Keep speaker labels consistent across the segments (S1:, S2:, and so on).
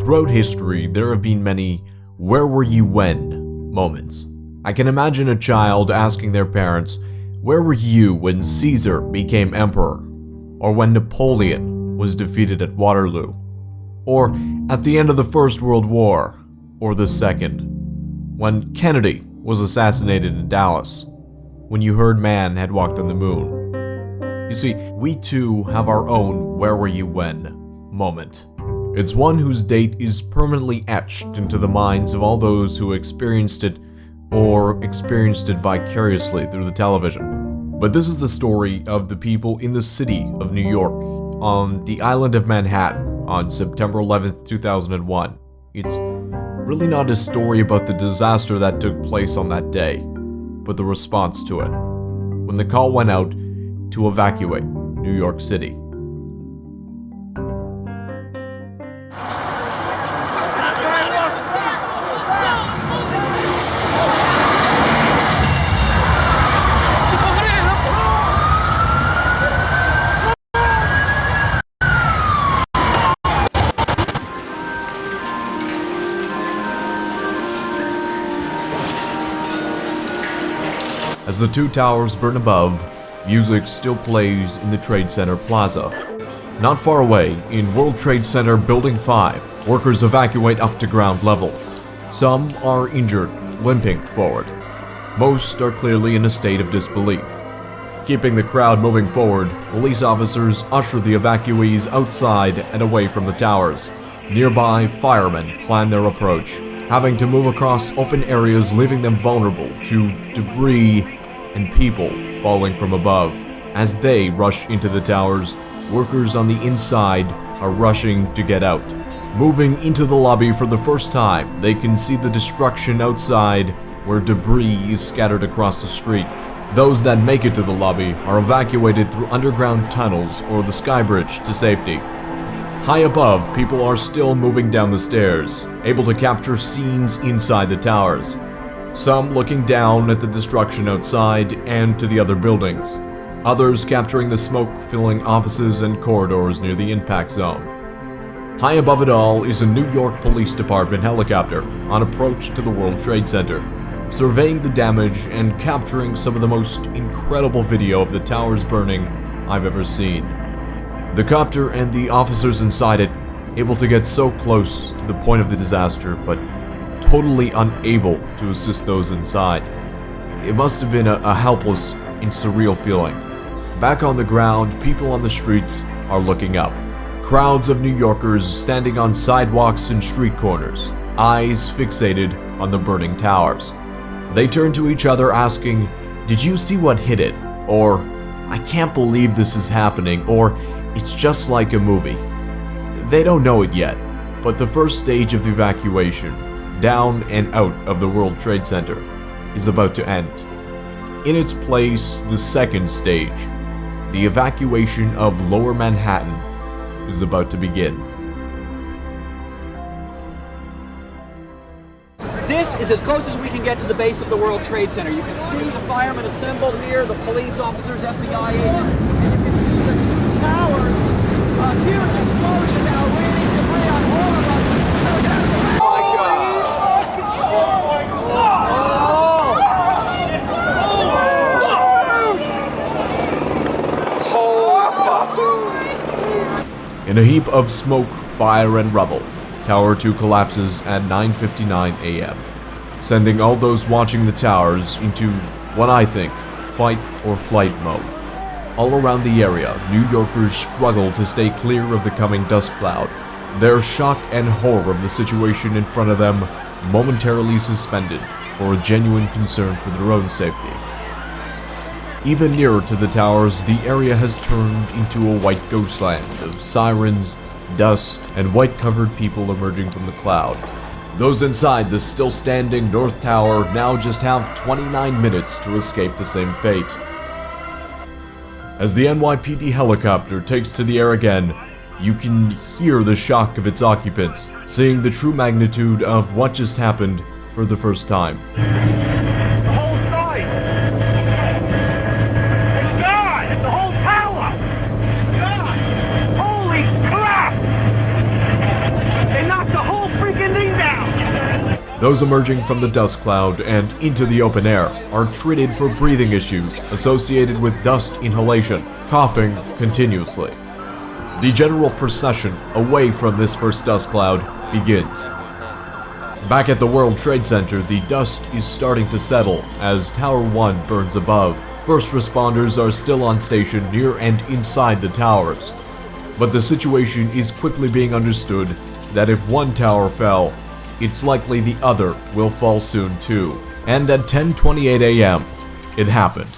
S1: Throughout history, there have been many "where were you when" moments. I can imagine a child asking their parents, "Where were you when Caesar became emperor?" Or when Napoleon was defeated at Waterloo? Or at the end of the First World War? Or the Second? When Kennedy was assassinated in Dallas? When you heard man had walked on the moon? You see, we too have our own "where were you when" moment. It's one whose date is permanently etched into the minds of all those who experienced it or experienced it vicariously through the television. But this is the story of the people in the city of New York, on the island of Manhattan, on September 11th, 2001. It's really not a story about the disaster that took place on that day, but the response to it, when the call went out to evacuate New York City. As the two towers burn above, music still plays in the Trade Center Plaza. Not far away, in World Trade Center Building 5, workers evacuate up to ground level. Some are injured, limping forward. Most are clearly in a state of disbelief. Keeping the crowd moving forward, police officers usher the evacuees outside and away from the towers. Nearby, firemen plan their approach, having to move across open areas, leaving them vulnerable to debris and people falling from above. As they rush into the towers, workers on the inside are rushing to get out. Moving into the lobby for the first time, they can see the destruction outside, where debris is scattered across the street. Those that make it to the lobby are evacuated through underground tunnels or the sky bridge to safety. High above, people are still moving down the stairs, able to capture scenes inside the towers. Some looking down at the destruction outside and to the other buildings. Others capturing the smoke filling offices and corridors near the impact zone. High above it all is a New York Police Department helicopter on approach to the World Trade Center, surveying the damage and capturing some of the most incredible video of the towers burning I've ever seen. The copter and the officers inside it able to get so close to the point of the disaster, but totally unable to assist those inside. It must have been a helpless and surreal feeling. Back on the ground, people on the streets are looking up. Crowds of New Yorkers standing on sidewalks and street corners, eyes fixated on the burning towers. They turn to each other asking, "Did you see what hit it?" Or, "I can't believe this is happening," or, "It's just like a movie." They don't know it yet, but the first stage of the evacuation, down and out of the World Trade Center, is about to end. In its place, the second stage, the evacuation of Lower Manhattan, is about to begin.
S2: This is as close as we can get to the base of the World Trade Center. You can see the firemen assembled here, the police officers, FBI agents, and you can see the two towers. A huge explosion now, raining debris on all of us. Oh my God!
S1: In a heap of smoke, fire, and rubble, Tower 2 collapses at 9:59 a.m., sending all those watching the towers into what I think fight or flight mode. All around the area, New Yorkers struggle to stay clear of the coming dust cloud, their shock and horror of the situation in front of them momentarily suspended for a genuine concern for their own safety. Even nearer to the towers, the area has turned into a white ghostland of sirens, dust, and white-covered people emerging from the cloud. Those inside the still-standing North Tower now just have 29 minutes to escape the same fate. As the NYPD helicopter takes to the air again, you can hear the shock of its occupants, seeing the true magnitude of what just happened for the first time.
S3: The whole site! It's gone! The whole tower! It's gone! Holy crap! They knocked the whole
S1: Those emerging from the dust cloud and into the open air are treated for breathing issues associated with dust inhalation, coughing continuously. The general procession away from this first dust cloud begins. Back at the World Trade Center, the dust is starting to settle as Tower 1 burns above. First responders are still on station near and inside the towers. But the situation is quickly being understood that if one tower fell, it's likely the other will fall soon too. And at 10:28 a.m., it happened.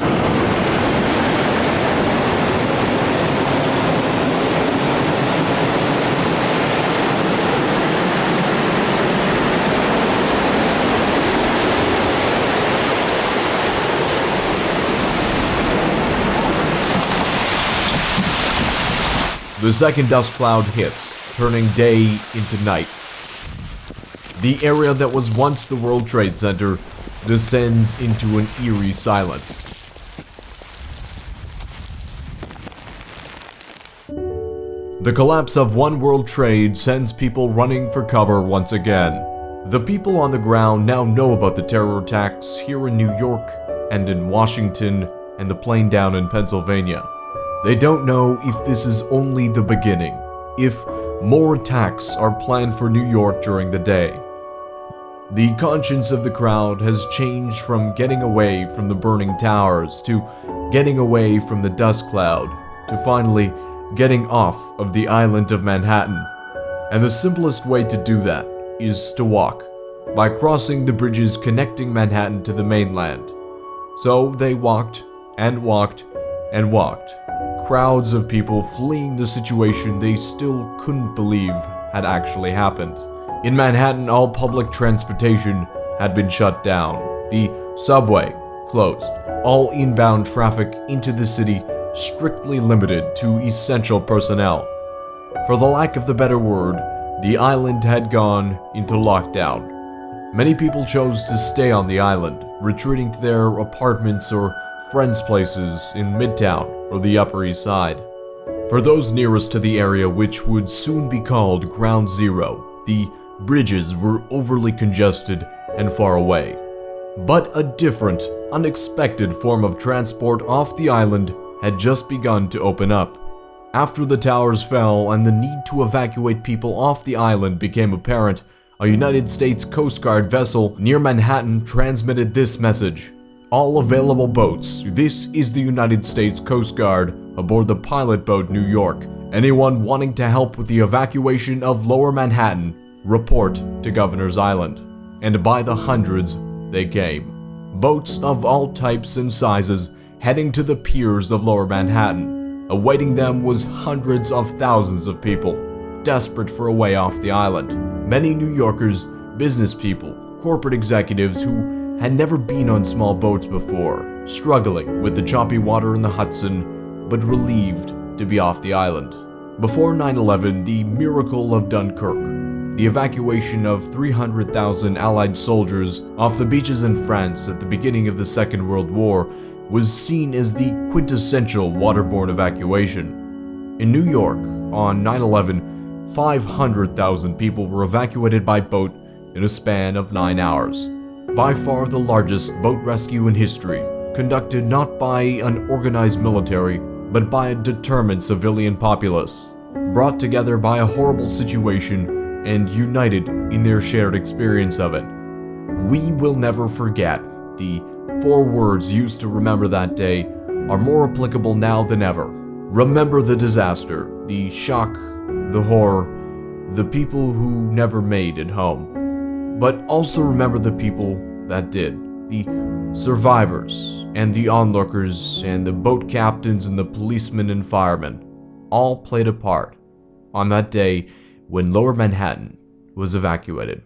S1: The second dust cloud hits, turning day into night. The area that was once the World Trade Center descends into an eerie silence. The collapse of One World Trade sends people running for cover once again. The people on the ground now know about the terror attacks here in New York and in Washington and the plane down in Pennsylvania. They don't know if this is only the beginning, if more attacks are planned for New York during the day. The conscience of the crowd has changed from getting away from the burning towers to getting away from the dust cloud to finally getting off of the island of Manhattan. And the simplest way to do that is to walk, by crossing the bridges connecting Manhattan to the mainland. So they walked and walked and walked. Crowds of people fleeing the situation they still couldn't believe had actually happened. In Manhattan, all public transportation had been shut down. The subway closed. All inbound traffic into the city strictly limited to essential personnel. For the lack of the better word, the island had gone into lockdown. Many people chose to stay on the island, retreating to their apartments or friends' places in Midtown or the Upper East Side. For those nearest to the area, which would soon be called Ground Zero, the bridges were overly congested and far away. But a different, unexpected form of transport off the island had just begun to open up. After the towers fell and the need to evacuate people off the island became apparent, a United States Coast Guard vessel near Manhattan transmitted this message. All available boats, this is the United States Coast Guard aboard the pilot boat New York. Anyone wanting to help with the evacuation of Lower Manhattan, report to Governor's Island. And by the hundreds, they came. Boats of all types and sizes heading to the piers of Lower Manhattan. Awaiting them was hundreds of thousands of people, desperate for a way off the island. Many New Yorkers, business people, corporate executives who had never been on small boats before, struggling with the choppy water in the Hudson, but relieved to be off the island. Before 9/11, the miracle of Dunkirk, the evacuation of 300,000 Allied soldiers off the beaches in France at the beginning of the Second World War, was seen as the quintessential waterborne evacuation. In New York, on 9/11, 500,000 people were evacuated by boat in a span of 9 hours. By far the largest boat rescue in history, conducted not by an organized military, but by a determined civilian populace, brought together by a horrible situation and united in their shared experience of it. We will never forget. The 4 words used to remember that day are more applicable now than ever. Remember the disaster, the shock, the horror, the people who never made it home. But also remember the people that did, the survivors and the onlookers and the boat captains and the policemen and firemen, all played a part on that day when Lower Manhattan was evacuated.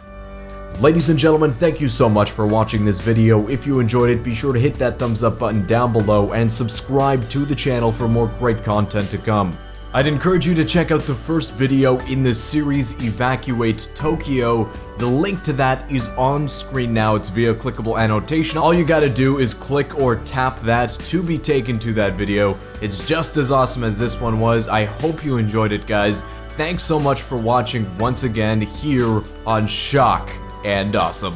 S1: Ladies and gentlemen, thank you so much for watching this video. If you enjoyed it, be sure to hit that thumbs up button down below and subscribe to the channel for more great content to come. I'd encourage you to check out the first video in the series Evacuate Tokyo. The link to that is on screen now. It's via clickable annotation. All you gotta do is click or tap that to be taken to that video. It's just as awesome as this one was. I hope you enjoyed it, guys. Thanks so much for watching once again here on Shock and Awesome.